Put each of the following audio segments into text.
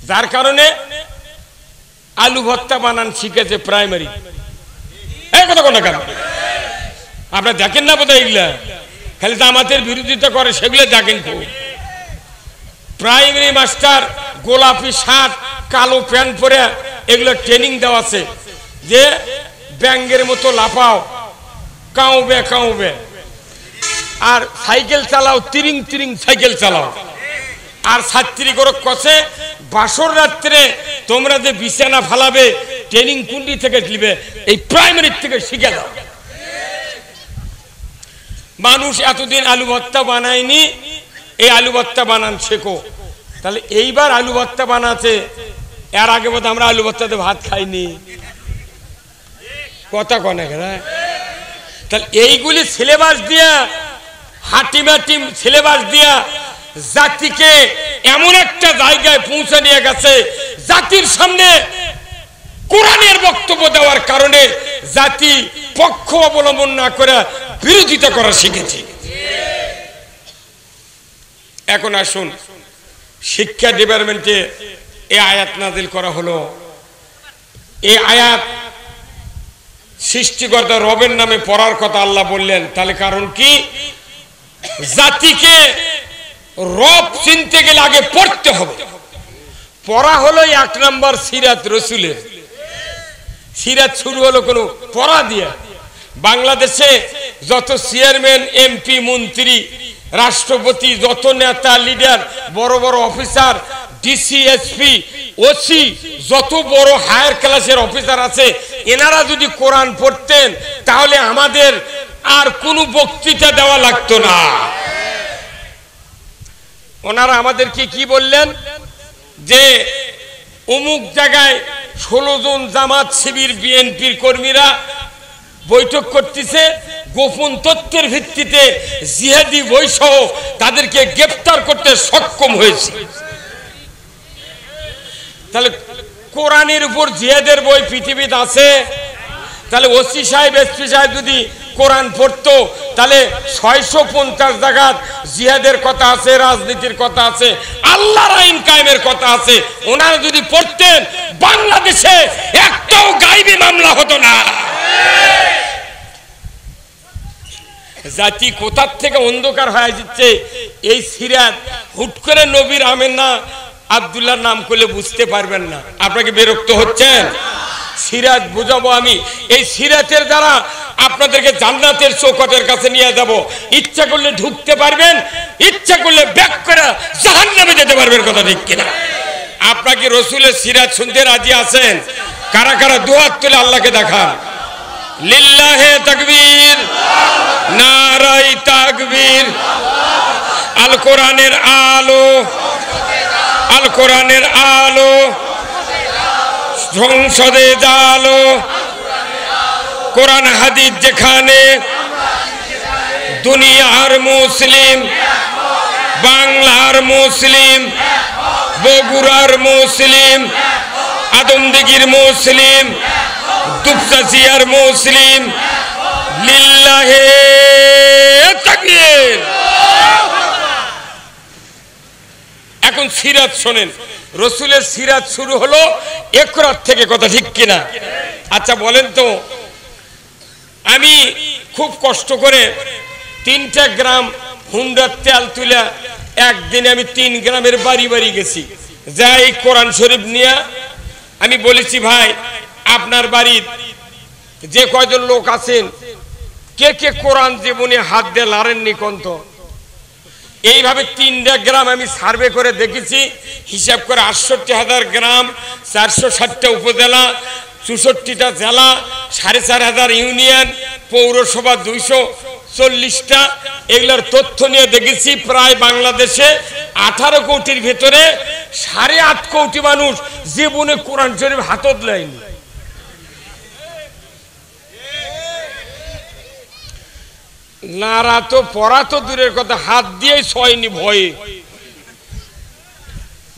যার কারণে আলু ভর্তা বানান শিখেছে প্রাইমারি। এই কথা কোন কেন আপনারা দেখেন না বোধহয়? এগুলা খালি জামাতের বিরোধিতা করে, সেগুলো দেখেন খুব। প্রাইমারি মাস্টার গোলাপি শার্ট কালো প্যান্ট পরে এগুলো ট্রেনিং দেওয়া আছে যে ব্যাঙ্গের মতো লাফাও, কাউবে কাউবে, আর সাইকেল চালাও, তিরিং তিরিং সাইকেল চালাও। আর ছাত্রী করে কষে বাসর রাত্রে তোমরা যে বিছানা ফালাবে ট্রেনিং কুন্ডি থেকে দিবে, এই প্রাইমারি থেকে শিখে দাও। মানুষ এতদিন আলু ভর্তা বানায়নি, এই আলু ভর্তা বানান শেখো। তাহলে এইবার আলু ভর্তা বানাতে, এর আগে বোধ আমরা আলু ভর্তাতে ভাত খাইনি, কথা কনে। তাহলে এইগুলি সিলেবাস দিয়া, হাটিমাটি সিলেবাস দিয়া জাতিকে এমন একটা জায়গায় পৌঁছে নিয়ে গেছে, জাতির সামনে কোরআনের বক্তব্য দেওয়ার কারণে জাতি পক্ষ অবলম্বন না করে বিরোধিতা করা শিখেছে। এখন আসুন, শিক্ষা ডিপার্টমেন্টে এই আয়াত নাযিল করা হলো। এই আয়াত সৃষ্টিকর্তা রবের নামে পড়ার কথা আল্লাহ বললেন। তাহলে কারণ কি? জাতিকে রব চিনতে গেলে আগে পড়তে হবে। পড়া হলো 1 নম্বর সিরাত রসুলের। সিরাত শুরু হলো কোন পড়া দিয়ে। বাংলাদেশে যত চেয়ারম্যান, এমপি, মন্ত্রী, রাষ্ট্রপতি, যত নেতা লিডার, বড় বড় অফিসার, ডিসি, এসপি, ওসি, যত বড় হায়ার ক্লাসের অফিসার আছে, এনারা যদি কোরআন পড়তেন তাহলে আমাদের আর কোনো বক্তৃতা দেওয়া লাগতো না। ওনারা আমাদেরকে কি বললেন যে অমুক জায়গায় 16 জন জামাত, শিবির, বিএনপির কর্মীরা বৈঠক করতেছে, গোপন তথ্যের ভিত্তিতে জিহাদি বৈসহ তাদেরকে গ্রেফতার করতে সক্ষম হয়েছে। তাহলে কোরআনের উপর জিহাদের বই পৃথিবীতে আছে? তাহলে ওসি সাহেব, এসপি সাহেব যদি কোরআন পড়তো তাহলে 650 জায়গায় জিহাদের কথা আছে, রাজনীতির কথা আছে, আল্লাহর আইন কায়েমের কথা আছে। ওনারা যদি পড়তেন বাংলাদেশে একটাও গায়েবী মামলা হতো না। জাতি কোথার থেকে অন্ধকার হয়ে যাচ্ছে। এই সিরাত হুট করে নবীর আমেনা আব্দুল্লাহর নাম করলে বুঝতে পারবেন না। আপনাকে বিরক্ত হচ্ছেন? সিরাত বুঝাবো আমি। এই সিরাতের দ্বারা আপনাদেরকে জান্নাতের চৌকাঠের কাছে নিয়ে যাব। ইচ্ছা করলে ঢুকতে পারবেন, ইচ্ছা করলে ব্যাক করে জাহান্নামে যেতে পারবেন। কথা ঠিক কিনা? আপনাকে রসুলের সিরাত শুনতে রাজি আছেন? কারা কারা দুহাত তুলে আল্লাহকে দেখান। লিল্লাহে তাকবীর, নারায়ে তাকবীর। আল কোরআনের আলো, আল কোরআনের আলো, সংসদে জালো, কোরআন হাদিস যেখানে, দুনিয়ার মুসলিম, বাংলার মুসলিম, বগুড়ার মুসলিম, আদমদিঘির মুসলিম, দুপচাচিয়ার মুসলিম। লিল্লাহে তাকবীর। এখন সিরাত শোনেন। রসুলের সিরাত শুরু হলো ইকরাত থেকে। কথা ঠিক কিনা? আচ্ছা বলেন তো, আমি খুব কষ্ট করে 3টা গ্রাম হুন্ডার তেল তুলে একদিনে আমি 3 গ্রামের বাড়ি বাড়ি গেছি। যাই কোরআন শরীফ নিয়ে আমি বলেছি, ভাই আপনার বাড়ির যে কয়জন লোক আছেন কে কে কোরআন জীবনে হাত দিয়ে লাড়েননি কন্ত? এইভাবে 3টা গ্রাম আমি সার্ভে করে দেখেছি। হিসাব করে 68,000 গ্রাম, 460টা উপজেলা, 64টা জেলা, 4,500 ইউনিয়ন, পৌরসভা 240টা। এগুলোর তথ্য নিয়ে দেখেছি প্রায় বাংলাদেশে 18 কোটির ভেতরে 8.5 কোটি মানুষ জীবনে কোরআন শরীফ হাতত লাইনি। নারা তো পড়া তো দূরের কথা, হাত দিয়ে ছয়নি ভয়ে।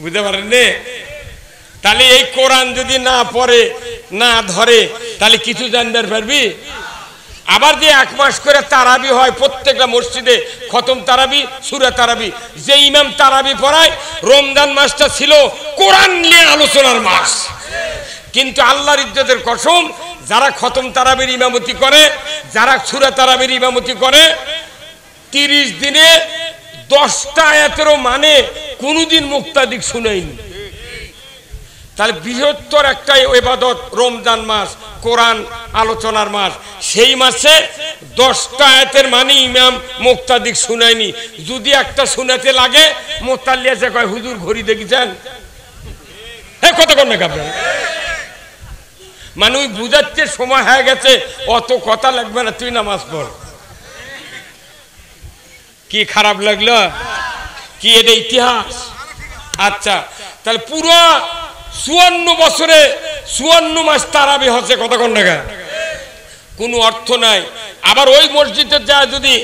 বুঝতে পারেন? তাহলে এই কোরআন যদি না পড়ে, না ধরে, তাহলে কিছু জানতে পারবি? আবার যে 1 মাস করে তারাবি হয় প্রত্যেকটা মসজিদে, খতম তারাবি, সূরা তারাবি, যে ইমাম তারাবি পড়ায়, রমজান মাসটা ছিল কোরআন নিয়ে আলোচনার মাস। কিন্তু আল্লাহর ইজ্জতের কসম, যারা খতম তারাবির ইমামতি করে, যারা সূরা তারাবির ইমামতি করে, 30 দিনে 10টা আয়াতেরও মানে কোনোদিন মুক্তাদিক শুনাইনি। তাহলে বৃহত্তর একটা ইবাদত রমজান মাস, কোরআন আলোচনার মাস, সেই মাসে 10টা আয়াতের মানে ইমাম মুক্তাদিক শুনায়নি। যদি একটা শোনাতে লাগে, মোতাল্লি এসে কয়, হুজুর ঘড়ি দেখেছেন? হ্যাঁ, কত কর না আপনার মানে ওই বুঝাচ্ছে সময় হয়ে গেছে, অত কথা লাগবে না, তুই নামাজ পড়। কি খারাপ লাগলো? কি এটা ইতিহাস? আচ্ছা, তাহলে পুরো 54 বছরে 54 মাস তারাবি হচ্ছে, কতক্ষণ টাকা কোনো অর্থ নাই। আবার ওই মসজিদে যা যদি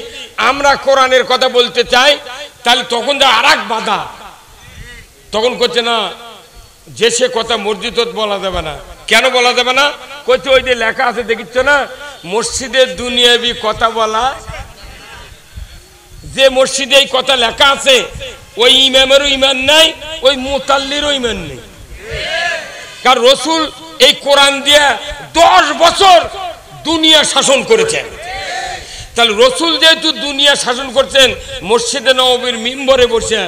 আমরা কোরআনের কথা বলতে চাই, তাহলে তখন যা আর এক বাধা, তখন করছে না যে সে কথা মসজিদ বলা যাবে না। কেন বলা যাবে না? কইতে ওই যে লেখা আছে দেখিচ্ছ না, মসজিদের দুনিয়াবি কথা বলা। যে মসজিদে এই কথা লেখা আছে, ওই ইমামেরও ইমান নাই, ওই মুতাল্লিরও ইমান নেই। কারণ রসুল এই কোরআন দিয়ে 10 বছর দুনিয়া শাসন করেছেন। তাহলে রসুল যেহেতু দুনিয়া শাসন করছেন মসজিদে নববীর মিম্বরে বসে,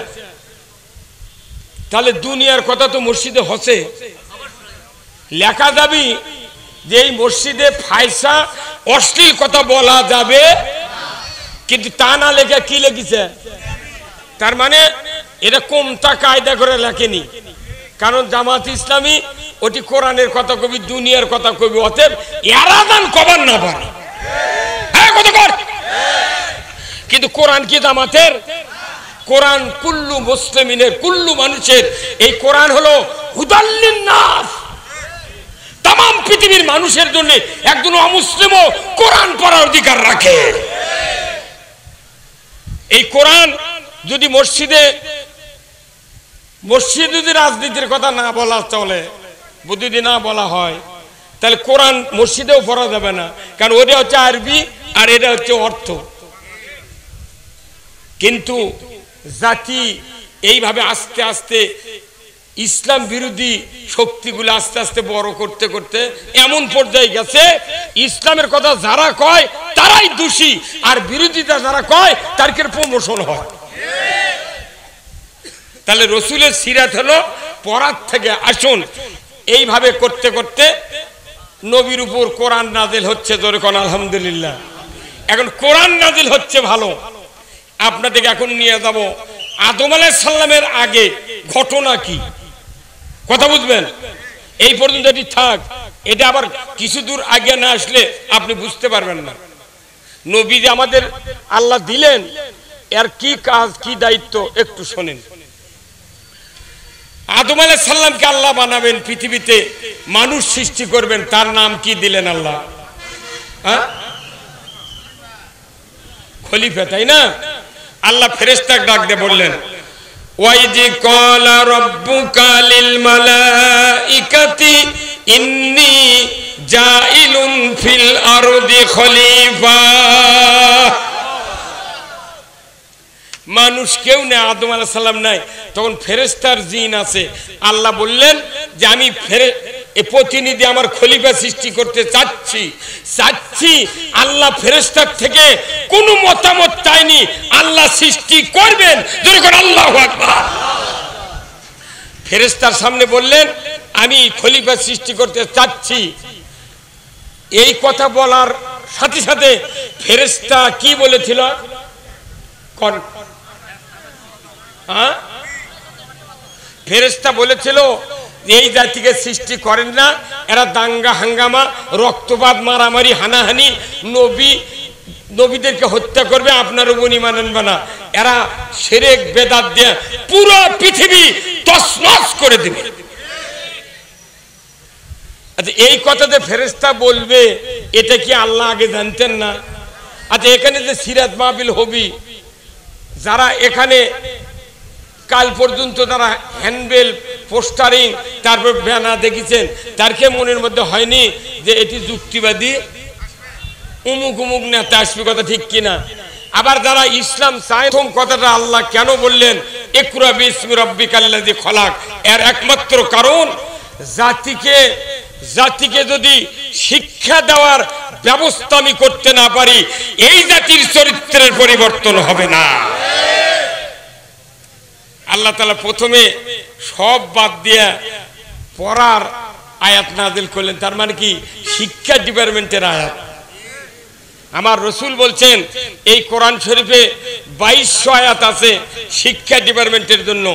তাহলে দুনিয়ার কথা তো মসজিদে হচ্ছে। লেখা যাবি যে এই মসজিদে ফায়সা অশ্লীল কথা বলা যাবে, কিন্তু তা না লেখা কি লিখেছে? তার মানে এটা কোনটা কায়দা করে লেখেনি। কারণ জামাত ইসলামী ওটি কোরআনের কথা কবি, দুনিয়ার কথা কবি, অতএব এরাদান কবার না পারে। হ্যাঁ, কত কর। কিন্তু কোরআন কি জামাতের? কোরআন কুল্লু মুসলিমিনের, কুল্লু মানুষের। এই কোরআন হলো হুদাল্লিন নাস, তাম পৃথিবীর মানুষের জন্য। একজন অমুসলিমও কোরআন পড়ার অধিকার রাখে। এই কোরআন যদি মসজিদে যদি রাজনীতির কথা না বলা চলে, যদি না বলা হয়, তাহলে কোরআন মসজিদেও পড়া যাবে না। কারণ ওটা হচ্ছে আরবি আর এটা হচ্ছে অর্থ। কিন্তু জাতি এইভাবে আস্তে আস্তে ইসলাম বিরোধী শক্তিগুলো আস্তে আস্তে বড় করতে করতে এমন পর্যায়ে গেছে, ইসলামের কথা যারা কয় তারাই দোষী, আর বিরোধিতা যারা কয় তারকে প্রমোশন হয়। তাহলে রসুলের সিরাত হলো পড়ার থেকে। আসুন, এইভাবে করতে করতে নবীর উপর কোরআন নাজিল হচ্ছে, জোরে কোন আলহামদুলিল্লাহ। এখন কোরআন নাজিল হচ্ছে ভালো। আপনাদেরকে এখন নিয়ে যাব আদম আলাইহিস সালামের আগে ঘটনা কি, কথা বুঝবেন। এই পর্যন্ত এটি থাক, এটা আবার কিছু দূর আগে না আসলে আপনি বুঝতে পারবেন না। নবী যে আমাদের আল্লাহ দিলেন, এর কি কাজ কি দায়িত্ব একটু শোনেন। আদম আলাইহিস সালামকে আল্লাহ বানাবেন, পৃথিবীতে মানুষ সৃষ্টি করবেন, তার নাম কি দিলেন আল্লাহ? খলিফা, তাই না? আল্লাহ ফেরেশতাকে ডাক দিয়ে বললেন, ওয়াইজি ক্বালা রাব্বুকা লিল মালাইকাতি ইন্নী জাইলুন ফিল আরদি খলিফা। মানুষ কেউ নেই, আদম আলাইহিস সালাম নাই, তখন ফেরেশতার জিন আছে। আল্লাহ বললেন যে আমি প্রতিনিধি, আমার খলিফা সৃষ্টি করতে চাচ্ছি। আল্লাহ ফেরেশতার থেকে কোনো মতামত চাইনি, আল্লাহ সৃষ্টি করবেন। যখন আল্লাহু আকবার, ফেরেশতার সামনে বললেন আমি খলিফা সৃষ্টি করতে চাচ্ছি। এই কথা বলার সাথে সাথে ফেরেশতা কি বলেছিল? ফেরেশতা বলেছিল এই জাতিকে সৃষ্টি করেন না, এরা দাঙ্গা হাঙ্গামা, রক্তপাত, মারামারি, হানাহানি, নবীদেরকে হত্যা করবে, আপনার উপর ঈমান আনবে না। এরা শিরক বেদাত দিয়ে পুরো পৃথিবী তছনছ করে দেবে। আচ্ছা, এই কথা যে ফেরেশতা বলবে, এটা কি আল্লাহ আগে জানতেন না? আচ্ছা, এখানে যে সিরাত মাহফিল হবি, যারা এখানে কাল পর্যন্ত যারা হ্যান্ডবেল, পোস্টারিং, তারপর ব্যানার দেখেছেন, তার কি মনের মধ্যে হয়নি যে এটি যুক্তিবাদী? উমুক উমুক নেতা আসবে, কথা ঠিক কিনা? আবার যারা ইসলাম চায়, প্রথম কথাটা আল্লাহ কেন বললেন ইকরা বিসমি রাব্বিকাল্লাযী খলাক, এর একমাত্র কারণ জাতিকে যদি শিক্ষা দেওয়ার ব্যবস্থা আমি করতে না পারি, এই জাতির চরিত্রের পরিবর্তন হবে না। আল্লাহ তাআলা প্রথমে সব বাদ দিয়ে পড়ার আয়াত নাযিল করলেন। তার মানে কি? শিক্ষা ডিপার্টমেন্টের আয়াত। আমার রসুল বলছেন এই কোরআন শরীফে 2200 আয়াত আছে শিক্ষা ডিপার্টমেন্টের জন্য।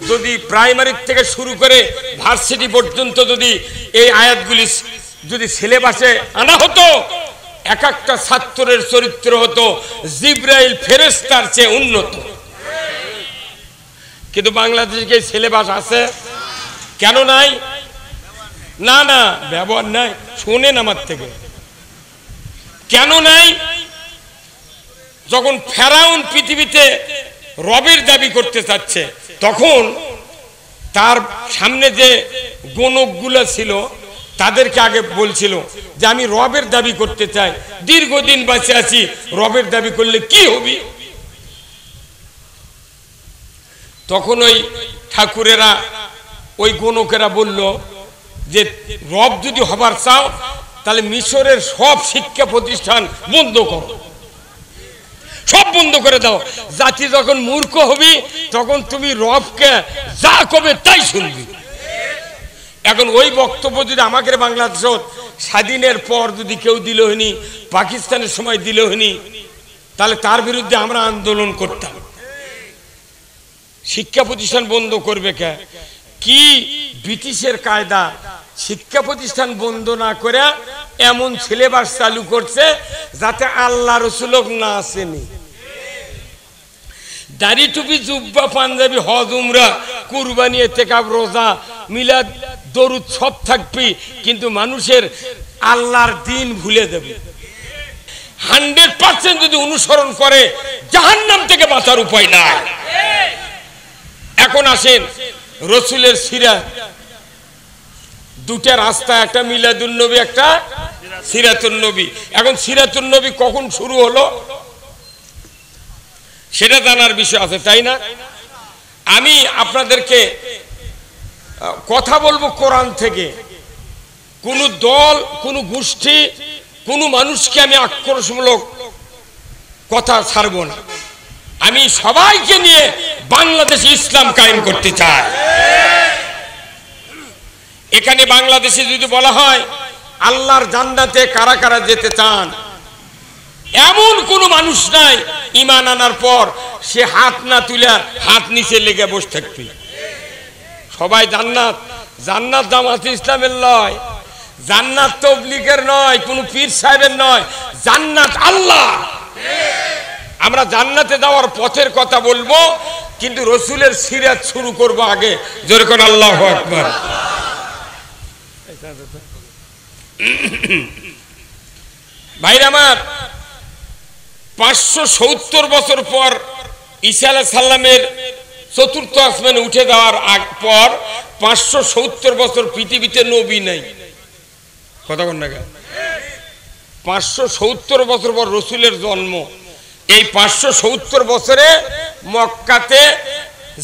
যদি প্রাইমারি থেকে শুরু করে ভার্সিটি পর্যন্ত যদি এই আয়াতগুলি যদি সিলেবাসে আনা হতো, এক একটা ছাত্রের চরিত্র হতো জিবরাইল ফেরেশতার চেয়ে উন্নত। কিন্তু বাংলাদেশে সিলেবাস আছে কেন নাই? না না, ব্যবহার নাই। শোনেন আমার থেকে, কেন নাই? যখন ফেরাউন পৃথিবীতে রবের দাবি করতে চাচ্ছে, তখন তার সামনে যে গণকগুলো ছিল তাদেরকে আগে বলছিল যে আমি রবের দাবি করতে চাই, দীর্ঘদিন বেঁচে আছি, রবের দাবি করলে কি হবে? তখন ওই ঠাকুরেরা, ওই গণকেরা বলল যে রব যদি হবার চাও তাহলে মিশরের সব শিক্ষা প্রতিষ্ঠান বন্ধ করো, সব বন্ধ করে দাও। জাতি যখন মূর্খ হবি তখন তুমি রবকে যা কবে তাই শুনবি। এখন ওই বক্তব্য যদি আমাকে বাংলাদেশ স্বাধীনের পর যদি কেউ দিল হয়নি, পাকিস্তানের সময় দিল হয়নি, তাহলে তার বিরুদ্ধে আমরা আন্দোলন করতাম। শিক্ষা প্রতিষ্ঠান বন্ধ করবে কে? কি ব্রিটিশের কায়দা, শিক্ষা প্রতিষ্ঠান বন্ধ না করে এমন সিলেবাস চালু করছে যাতে আল্লাহ রসুল না আসেনি। দাড়ি টুপি জুব্বা পাঞ্জাবি হজ উমরা কুরবানি ইতিকাফ রোজা মিলাদ দরুদ সব থাকবে, কিন্তু মানুষের আল্লাহর দিন ভুলে দেবে। 100% যদি অনুসরণ করে জাহান্নাম থেকে বাঁচার উপায় নাই। এখন আসেন রসুলের সিরাত, দুটা রাস্তা, একটা মিলাদুন নবী, একটা সিরাতুন নবী। এখন সিরাতুন নবী কখন শুরু হলো সেটা জানার বিষয় আছে, তাই না? আমি আপনাদেরকে কথা বলবো কোরআন থেকে। কোন দল, কোন গোষ্ঠী, কোন মানুষকে আমি আক্রোশমূলক কথা ছাড়বো না। আমি সবাইকে নিয়ে বাংলাদেশে ইসলাম কায়েম করতে চাই। এখানে বাংলাদেশে যদি বলা হয় আল্লাহর জান্নাতে কারা কারা যেতে চান, এমন কোন মানুষ নাই ঈমান আনার পর সে হাত না তুলে হাত নিচে লেগে বসে থাকবে। সবাই জান্নাত। জান্নাত জামাতে ইসলামের নয়, জান্নাত তাবলীগের নয়, কোন পীর সাহেবের নয়, জান্নাত আল্লাহ। আমরা জান্নাতে যাওয়ার পথের কথা বলবো, কিন্তু রসুলের সিরাত শুরু করব আগে। জোরে কোন আল্লাহু আকবার। ভাইরা আমার, 570 বছর পর ঈসা আলাইহিস সালামের চতুর্থ আসমানে উঠে যাওয়ার পর 570 বছর পৃথিবীতে নবী নাই। কথা কোন না? 570 বছর পর রসুলের জন্ম। এই 570 বছরে মক্কাতে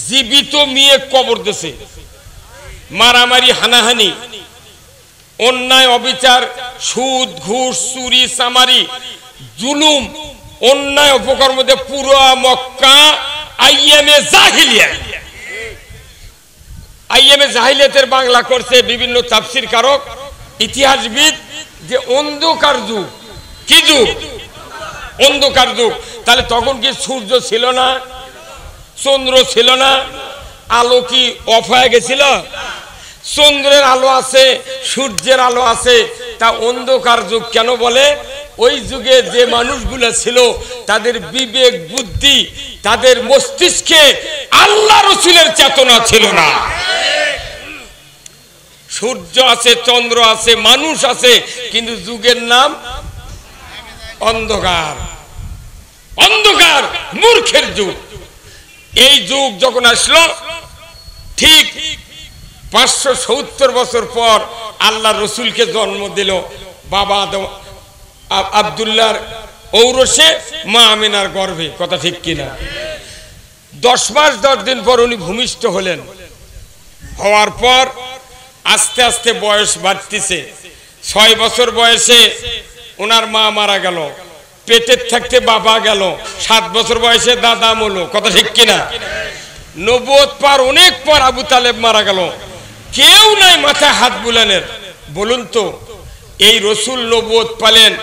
জীবিত মেয়ে কবর দিয়েছে, মারামারি হানাহানি, অন্যায় অবিচার, সুদ ঘুষ চুরি চামারি জুলুম অন্যায় অপকর্ম মধ্যে পুরো মক্কা আইয়ামে জাহিলিয়া। আইয়ামে জাহিলিয়াতের বাংলা করছে বিভিন্ন তাফসীর কারক ইতিহাসবিদ যে অন্ধকার যুগ। কি যুগ? অন্ধকার যুগ। তাহলে তখন কি সূর্য ছিল না, চন্দ্র ছিল না, আলো কি অফ হয়ে গেছিল? চন্দ্রের আলো আছে, সূর্যের আলো আছে, তা অন্ধকার যুগ কেন বলে? ওই যুগে যে মানুষগুলো ছিল তাদের বিবেক বুদ্ধি, তাদের মস্তিষ্কে আল্লাহ রসুলের চেতনা ছিল না। সূর্য আছে, চন্দ্র আছে, মানুষ আছে, কিন্তু যুগের নাম অন্ধকার। অন্ধকার, মূর্খের যুগ। এই যুগ যখন আসলো, ঠিক 570 বছর পর আল্লাহ রসুলকে জন্ম দিল বাবা আব্দুল্লাহর ঔরসে মা আমিনার গর্ভে, কথা ঠিক কিনা? 10 মাস 10 দিন পর উনি ভূমিষ্ঠ হলেন। হওয়ার পর আস্তে আস্তে বয়স বাড়তেছে। 6 বছর বয়সে ওনার মা মারা গেল, পেটের থাকতে বাবা গেল, 7 বছর বয়সে দাদা মলো, কথা ঠিক কিনা? নবুয়ত পার অনেক পর আবু তালেব মারা গেল, কেউ নাই মাথায় হাত বুলানের। বলুন তো, এই রসুল নবুয়ত পালেন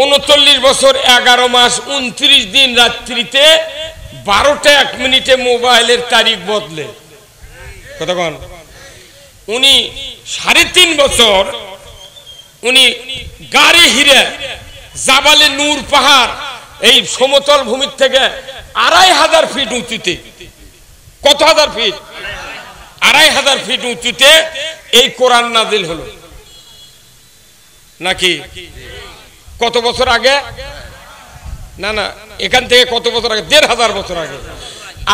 39 বছর 11 মাস 29 দিন রাত্রিতে 12টা 1 মিনিটে মোবাইলের তারিখ বদলে, কতক্ষণ? উনি 3.5 বছর উনি গাড়ি হিরে জাবালে নূর পাহাড় এই সমতল ভূমির থেকে 2500 ফিট উঁচুতে, কত হাজার ফিট? 2500 ফিট উঁচুতে এই কোরআন নাজিল হলো নাকি? কত বছর আগে? না না, এখান থেকে কত বছর আগে? 1500 বছর আগে।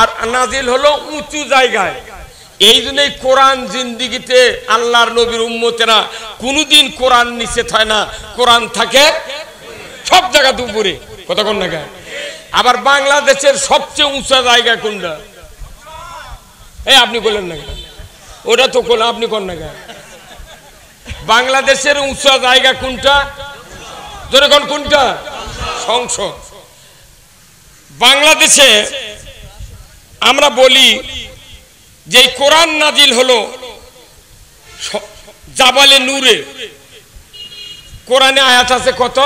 আর নাজিল হলো উঁচু জায়গায়। এই জন্যই কোরআন জিন্দিগিতে আল্লাহর নবীর উম্মতেরা কোনদিন কোরআন নিচে থাকে না, কোরআন থাকে সব জায়গাতে উপরে, কতক্ষণ না? আবার বাংলাদেশের সবচেয়ে উঁচা জায়গা কোনটা? এই আপনি বললেন না, ওটা তো কোন, আপনি কোন না? বাংলাদেশের উঁচা জায়গা কোনটা? যখন কোনটা? সংসদ। বাংলাদেশে আমরা বলি যে কোরআন নাজিল হলো জাবালে নূরে। কোরআনে আয়াত আছে কত?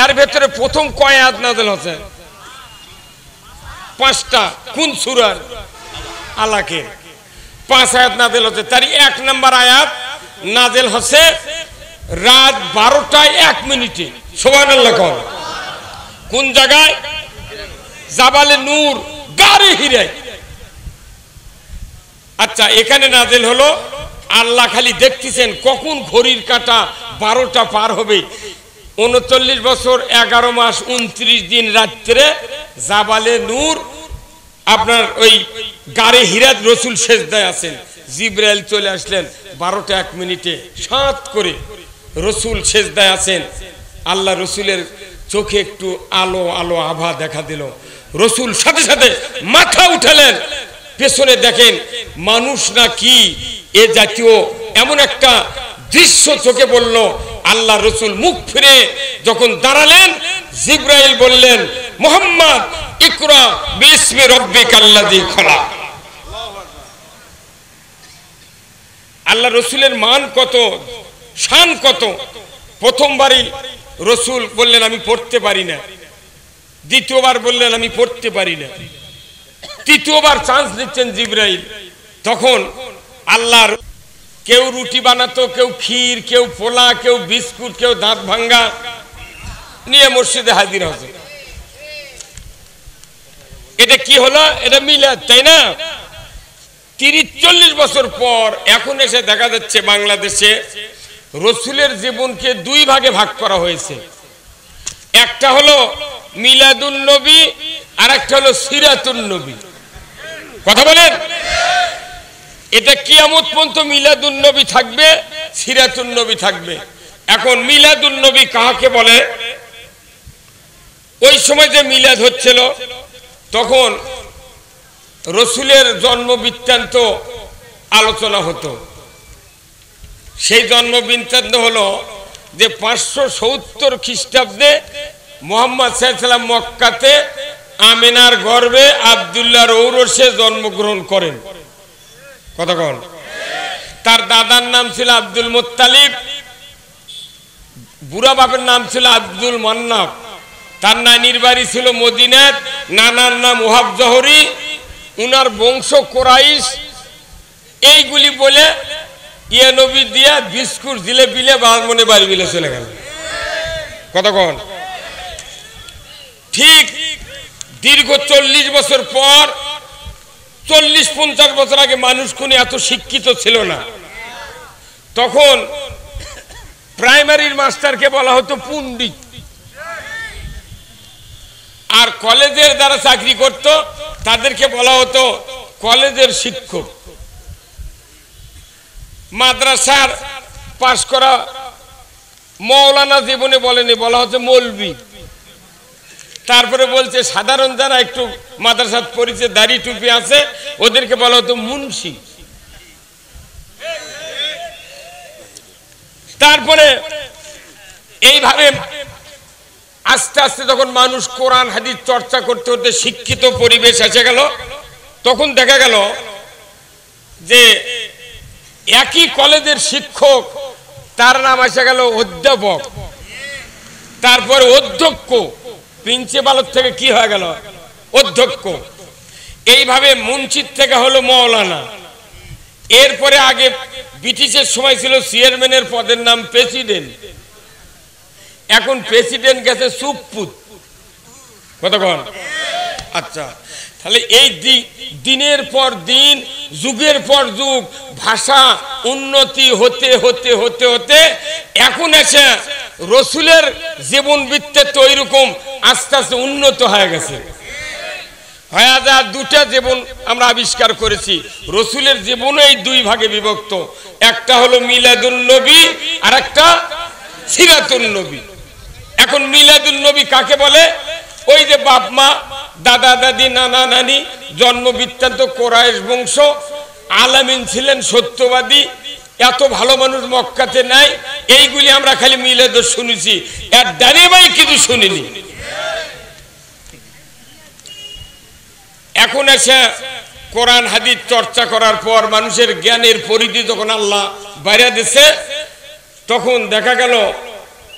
এর ভেতরে প্রথম কয় আয়াত নাজিল হচ্ছে? 5টা। কোন সূরার? আলাকে 5 আয়াত নাজিল হচ্ছে। তার 1 নম্বর আয়াত নাজিল হচ্ছে রাত 12টা 1 মিনিটে। সুবহানাল্লাহ। কোন জায়গায়? জাবালে নূর, গাড়ি হিরে। আচ্ছা, এখানে নাজিল হলো, আল্লাহ খালি দেখতেছেন কখন ঘড়ির কাঁটা 12টা পার হবে। 39 বছর 11 মাস 29 দিন রাত্রে জাবালে নূর, আপনার ওই গাড়ি হিরাত রসুল সেজদায় আছেন। জিবরাইল চলে আসলেন 12টা 1 মিনিটে, সাত করে রসুল সেজদায় আছেন। আল্লাহ রসুলের চোখে একটু আলো আলো আভা দেখা দিল। রসুল সাথে সাথে মাথা উঠালেন, পেছনে দেখেন মানুষ না কি এ জাতীয় এমন একটা দৃশ্য চোখে বলল। আল্লাহ রসুল মুখ ফিরে যখন দাঁড়ালেন, জিবরাইল বললেন, মুহাম্মদ ইকরা বিসমি রাব্বিকাল্লাযী খলাক। আল্লাহ রসুলের মান কত, শান কত! প্রথমবারই রসুল বললেন আমি পড়তে পারি না, দ্বিতীয়বার বললেন আমি পড়তে পারি না, তৃতীয়বার চান্স দিচ্ছেন জিবরাইল। তখন আল্লাহর কেউ রুটি বানাতো, কেউ ক্ষীর, কেউ পোলা, কেউ বিস্কুট, কেউ দাঁত ভাঙ্গা নিয়ে মসজিদে হাজির হচ্ছে। এটা কি হলো? এটা মিলাদ, তাই না? 30-40 বছর পর এখন এসে দেখা যাচ্ছে বাংলাদেশে রসুলের জীবনকে 2 ভাগে ভাগ করা হয়েছে। একটা হলো মিলাদুন নবী, আর একটা হলো সিরাতুন নবী। কথা বলেন, এটা কিয়ামত পর্যন্ত মিলাদুন নবী থাকবে, সিরাতুন নবী থাকবে। এখন মিলাদুন নবী কাকে বলে? ওই সময় যে মিলাদ হচ্ছিল তখন রসুলের জন্ম বৃত্তান্ত আলোচনা হতো। সেই জন্ম বৃত্তান্ত হলো যে 570 খ্রিস্টাব্দে মুহাম্মদ সাল্লাল্লাহু আলাইহি ওয়াসাল্লাম মক্কাতে আমিনার গর্ভে আব্দুল্লাহর ঔরসে জন্মগ্রহণ করেন। কতক্ষণ? তার দাদার নাম ছিল আব্দুল মুত্তালিব, বুড়া বাপের নাম ছিল আব্দুল মান্নাফ, তার নানির বাড়ি ছিল মদিনাত, নানার নাম ওহাব জহরি, উনার বংশ কোরাইশ। এইগুলি বলে ইয়ে নবী দিয়া বিস্কুট দিলে বিলে বামনে বাড়ি বিলে চলে গেল। কতক্ষণ? ঠিক দীর্ঘ 40 বছর পর, 40-50 বছর আগে মানুষ কোন এত শিক্ষিত ছিল না। তখন প্রাইমারির মাস্টারকে বলা হতো পণ্ডিত, আর কলেজের যারা চাকরি করত তাদেরকে বলা হতো কলেজের শিক্ষক। মাদ্রাসার পাশ করা মৌলানা জীবনে বলেনি, বলা হচ্ছে মৌলবি। তারপরে বলছে সাধারণ যারা একটু মাদ্রাসাত পড়েছে, দাড়ি টুপি আছে, ওদেরকে বলা হতো মুন্সি। তারপরে এইভাবে আস্তে আস্তে যখন মানুষ কোরআন হাদিস চর্চা করতে করতে শিক্ষিত পরিবেশ এসে গেল, তখন দেখা গেল যে একই কলেজের শিক্ষক, তার নাম এসে গেল অধ্যাপক, তারপর অধ্যক্ষ, প্রিন্সিপালের থেকে কি হয়ে গেল অধ্যক্ষ। এইভাবে মুন্সির থেকে হলো মৌলানা। এরপরে আগে ব্রিটিশের সময় ছিল চেয়ারম্যানের পদের নাম প্রেসিডেন্ট, এখন প্রেসিডেন্ট গেছে সুপ্পুত। কতক্ষণ? আচ্ছা, তাহলে এই দিনের পর দিন, যুগের পর যুগ ভাষা উন্নতি হতে হতে হতে হতে এখন এসে রসুলের জীবন বৃত্তান্ত ওইরকম আস্তে আস্তে উন্নত হয়ে গেছে। দুটা জীবন আমরা আবিষ্কার করেছি। রসুলের জীবনও এই দুই ভাগে বিভক্ত, একটা হলো মিলাদুন নবী আর একটা সিরাতুন নবী। এখন মিলাদুন নবী কাকে বলে? ওই যে বাপ মা, দাদা দাদি, নানা নানি, জন্ম বৃত্তান্ত, কোরাইশ বংশ, আলামিন ছিলেন সত্যবাদী, এত ভালো মানুষ মক্কাতে নাই, এইগুলি আমরা খালি মিলাদ শুনেছি, এর ডানে বাই কিছু শুনিনি। এখন এসে কোরআন হাদিস চর্চা করার পর মানুষের জ্ঞানের পরিধি যখন আল্লাহ বাইরে দিছে, তখন দেখা গেল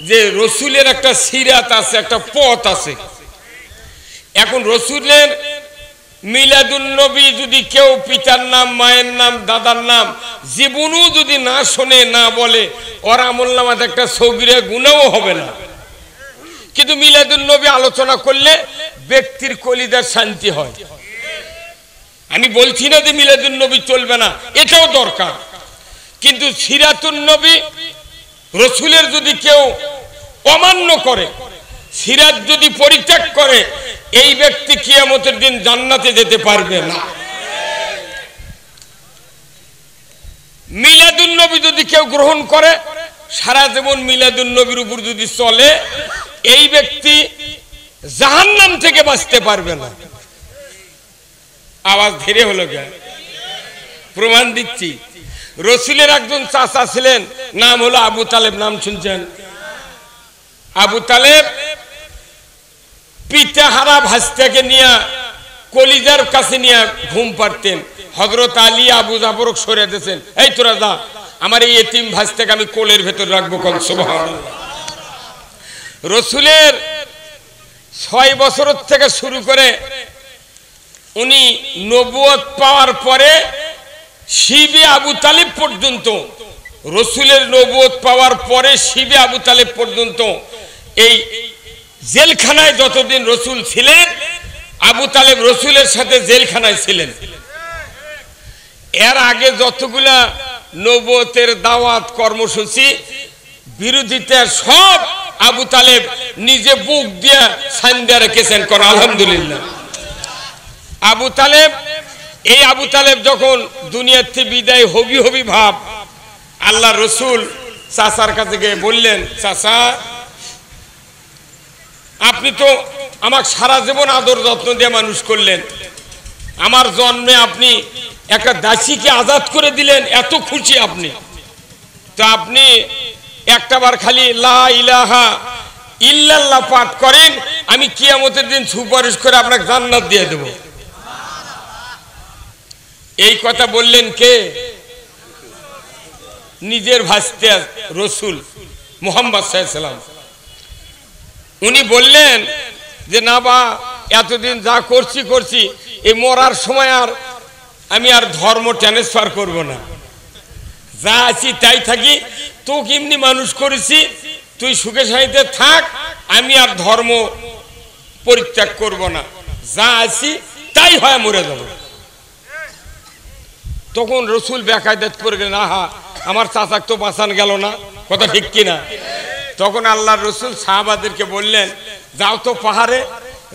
যে রসুলের একটা সিরাত আছে, একটা পথ আছে। এখন রসুলের মিলাদুন নবী যদি কেউ পিতার নাম, মায়ের নাম, দাদার নাম জীবনও যদি না শোনে, না বলে, ওর আমলনামাতে একটা সগীরা গুনাহও হবে না। কিন্তু মিলাদুন নবী আলোচনা করলে ব্যক্তির কলিজার শান্তি হয়। আমি বলছি না যে মিলাদুন নবী চলবে না, এটাও দরকার, কিন্তু সিরাতুন নবী, রসুলের যদি কেউ অমান্য করে, সিরাত যদি পরিত্যাগ করে, এই ব্যক্তি কিয়ামতের দিন জান্নাতে যেতে পারবে না। মিলাদুন নবী যদি কেউ গ্রহণ করে, সারা জীবন মিলাদুন নবীর উপর যদি চলে, এই ব্যক্তি জাহান্নাম থেকে বাঁচতে পারবে না। আওয়াজ ধীরে হলো কেন? প্রমাণ দিচ্ছি। রসুলের একজন চাচা ছিলেন, নাম হলো আবু তালেব, নাম শুনছেন? আবু তালেব পিতাহারা ভাস্তাকে নিয়ে কলিজার কাছে নিয়ে ঘুম পাড়তেন। হযরত আলী আবু জাফর সরে দিয়েছেন, এই তোরা যা, আমার এই এতিম ভাস্তাকে আমি কোলের ভেতর রাখবো। কোন সুবহানাল্লাহ। রসুলের 6 বছর থেকে শুরু করে উনি নবুয়ত পাওয়ার পরে শিবে আবু তালেব পর্যন্ত, রসুলের নবুয়ত পাওয়ার পরে শিবে আবু তালেব পর্যন্ত এই জেলখানায় যতদিন রসুল ছিলেন, আবু তালেব রসুলের সাথে জেলখানায় ছিলেন। এর আগে যতগুলা নবুয়তের দাওয়াত কর্মসূচি বিরোধিতা সব আবু তালেব নিজে বুক দিয়ে সাইন্দা রেখেছেন। কোন আলহামদুলিল্লাহ। আবু তালেব, এই আবু তালেব যখন দুনিয়ার থেকে বিদায় হবি হবি ভাব, আল্লাহ রসুল চাচার কাছে গিয়ে বললেন, চাচা আপনি তো আমাকে সারা জীবন আদর যত্ন দিয়ে মানুষ করলেন, আমার জন্মে আপনি একটা দাসীকে আজাদ করে দিলেন, এত খুশি আপনি, তো আপনি একটাবার খালি লা ইলাহা ইল্লাল্লাহ পাঠ করেন, আমি কিয়ামতের দিন সুপারিশ করে আপনাকে জান্নাত দিয়ে দেব। এই কথা বললেন কে? নিজের ভাস্তে রসুল মুহাম্মদ সাল্লাল্লাহু আলাইহি ওয়াসাল্লাম। উনি বললেন যে না বা, এতদিন যা করছি, এই মরার সময় আর আমি আর ধর্ম ট্রান্সফার করব না, যা আছি তাই থাকি, তো কেমনি মানুষ করেছি, তুই সুখে শান্তিতে থাক, আমি আর ধর্ম পরিত্যাগ করব না, যা আছি তাই হয় মরে যাব। তখন রসুল বেকায়দাত করে গেলেন, আহা আমার চাচাক তো বাঁচান গেল না, কথা ঠিক কিনা? তখন আল্লাহর রসুল সাহাবাদেরকে বললেন, যাও তো পাহাড়ে,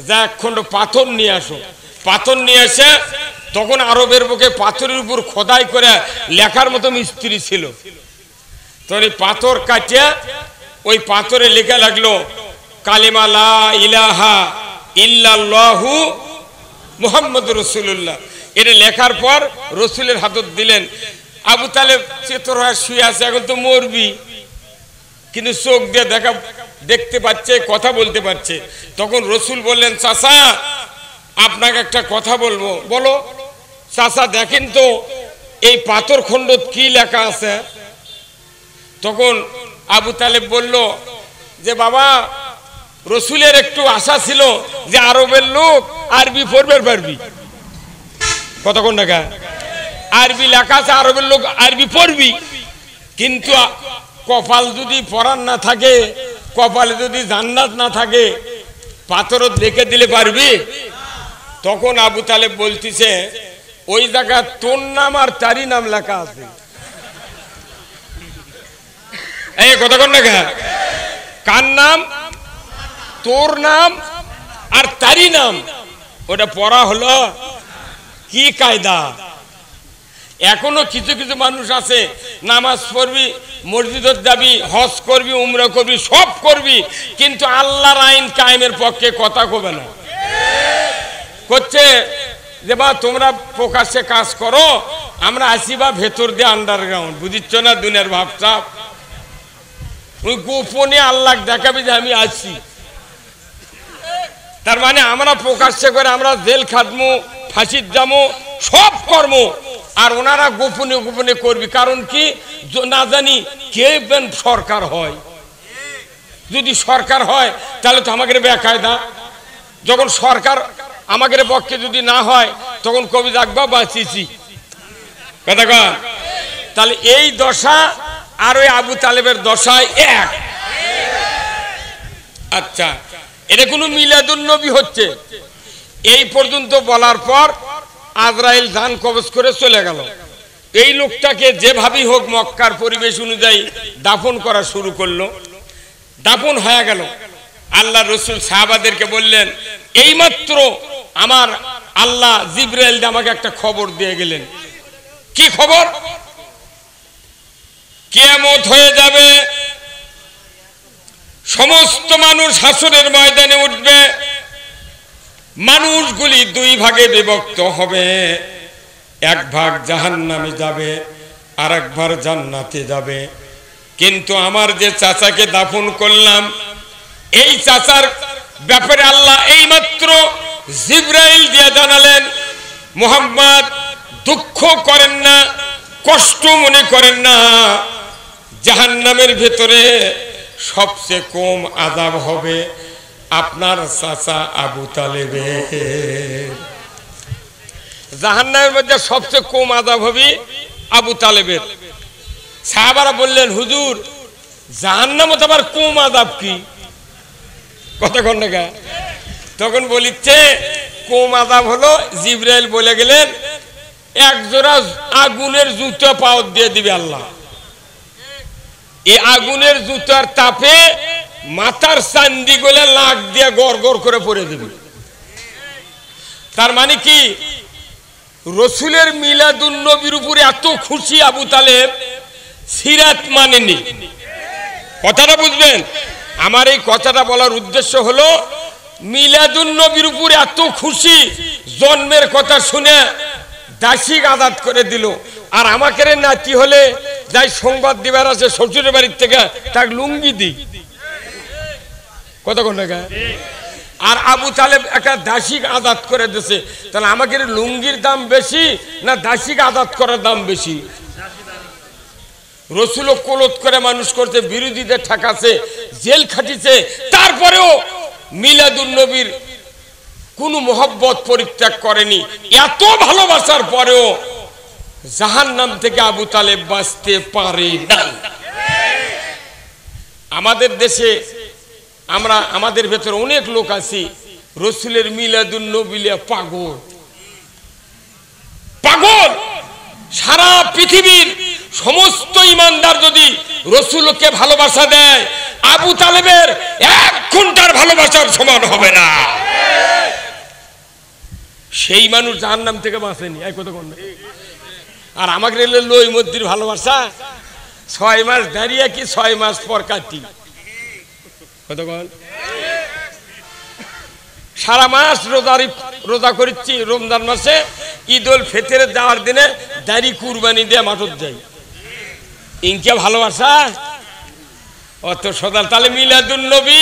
যা এক খণ্ড পাথর নিয়ে আসো। পাথর নিয়ে এসে, তখন আরবের বুকে পাথরের উপর খোদাই করে লেখার মতো মিস্ত্রি ছিল, তখন এই পাথর কাটিয়ে ওই পাথরে লেখা লাগলো কালিমা লা ইলাহা ইল্লাল্লাহু মুহাম্মাদুর রাসূলুল্লাহ। এটা লেখার পর রসুলের হাতত দিলেন। আবু তালেব চেতর হয়ে শুয়ে আছে, এখন তো মরবি, কিন্তু চোখ দিয়ে দেখতে পাচ্ছে, কথা বলতে পারছে। তখন রসুল বললেন, চাচা আপনাকে একটা কথা বলবো। বলো। চাচা দেখেন তো এই পাথর খণ্ড কি লেখা আছে। তখন আবু তালেব বলল যে বাবা, রসুলের একটু আশা ছিল যে আরবের লোক আরবি পড়বে পারবি। কতক্ষণ টাকা আরবি লেখা আছে, আরবের লোক আরবি পড়বি, কিন্তু কপাল যদি পড়ার না থাকে, কপালে যদি জান্নাত না থাকে, পাথরত লিখে দিলে পারবি। তখন আবু তালেব বলতিছে, ওই জায়গা তোর নাম আর তারই নাম লেখা আছে। এই কতক্ষণ টাকা কার নাম? তোর নাম আর তারই নাম। ওটা পড়া হলো কি কায়দা। এখনো কিছু কিছু মানুষ আছে, নামাজ পড়বি, মসজিদত যাবি, হজ করবি, উমরা করবি, সব করবি, কিন্তু আল্লাহর আইন কায়েমের পক্ষে কথা কবে না। করছে যে বা তোমরা প্রকাশ্যে কাজ করো, আমরা আসি বা ভেতর দিয়ে আন্ডারগ্রাউন্ড, বুঝিচ্ছ না দুনিয়ার ভাবসাব। ওই গোপনে আল্লাহ দেখাবি যে আমি আসি। তার মানে আমরা প্রকাশ্যে করে আমরা জেল খাটমু, ফাঁসির যাবো, সব কর্ম, আর ওনারা গোপনে গোপনে করবি। কারণ কি না জানি কে সরকার হয়। যদি সরকার হয় তাহলে তো আমাদের বেকায়দা। যখন সরকার আমাদের পক্ষে যদি না হয়, তখন কবি রাখবা বাঁচিছি। কথা কন। তাহলে এই দশা আর ওই আবু তালেবের দশায় এক। আচ্ছা, এটা কোনো মিলাদুন নবী হচ্ছে। এই পর্যন্ত বলার পর আজরাইল জান কবজ করে চলে গেল। এই লোকটাকে যেভাবেই হোক মক্কার পরিবেশ অনুযায়ী দাফন করা শুরু করলো। দাফন হয়ে গেল। আল্লাহ রসুল সাহাবাদেরকে বললেন, এইমাত্র আমার আল্লাহ জিবরাইল আমাকে একটা খবর দিয়ে গেলেন। কি খবর? কিয়ামত হয়ে যাবে, সমস্ত মানুষ হাসরের ময়দানে উঠবে, মানুষগুলি দুই ভাগে বিভক্ত হবে, এক ভাগ জাহান্নামে যাবে, আর এক ভাগ জান্নাতে যাবে। কিন্তু আমার যে চাচাকে দাফন করলাম, এই চাচার ব্যাপারে আল্লাহ এইমাত্র জিবরাইল দিয়ে জানালেন, মুহাম্মদ দুঃখ করেন না, কষ্ট মনে করেন না, জাহান্নামের ভেতরে সবচেয়ে কম আযাব হবে আপনার চাচা আবু তালেবের। জাহান্নামের মধ্যে সবচেয়ে কম আযাব হবে আবু তালেবের। সাহাবারা বললেন, হুজুর জাহান্নামে আবার কম আযাব কি? কতক্ষণ টাকা? তখন বলিচ্ছে কম আযাব হলো, জিবরাইল বলে গেলেন, এক জোড়া আগুনের জুতো পাও দিয়ে দিবে আল্লাহ। এই আগুনের জুতার তাপে মাথার চান্দি গুলো লাগ দিয়ে গড় গড় করে পড়ে দেবে। তার মানে কি, রসুলের মিলাদুন নবীর উপরে এত খুশি আবু তালেব, সিরাত মানেনি। কথাটা বুঝবেন। আমার এই কথাটা বলার উদ্দেশ্য হলো, মিলাদুন নবীর উপরে এত খুশি, জন্মের কথা শুনে দাসী আজাদ করে দিল। আর আমাকে নাতি হলে যাই সংবাদ দিবার আছে শ্বশুরের বাড়ির থেকে, তাকে লুঙ্গি দিই। কতক্ষণ টাকা? আর আবু তালেব একটা দাসী আজাদ করে দিছে, তাহলে আমাকে লুঙ্গির দাম বেশি না দাসী আজাদ করার দাম বেশি? রসুল কোলত করে মানুষ করতে, বিরোধীদের ঠেকাছে, জেল খাটিছে, তারপরেও মিলাদুন নবীর কোন মোহব্বত পরিত্যাগ করেনি। এত ভালোবাসার পরেও জাহান্নাম থেকে আবু তালেব বাঁচতে পারে না। আমাদের দেশে আমরা, আমাদের ভেতরে অনেক লোক আছি রসুলের মিলাদুন নবী পাগল। পাগল। সারা পৃথিবীর সমস্ত ইমানদার যদি রসুলকে ভালোবাসা দেয়, আবু তালেবের 1 ঘন্টার ভালোবাসার সমান হবে না। সেই মানুষ জাহান্নাম থেকে বাঁচেনি। আর আমাকে লই মধ্যে ভালোবাসা 6 মাস দাঁড়িয়ে কি 6 মাস পর কাটি। কতক্ষণ সারা মাস রোজা করছি, রমজান মাসে ঈদ উল ফিতরের যাওয়ার দিনে দাড়ি কুরবানি দিয়ে মাঠত যাই। ইনকে ভালোবাসা অত সদা। তাহলে মিলাদুন নবী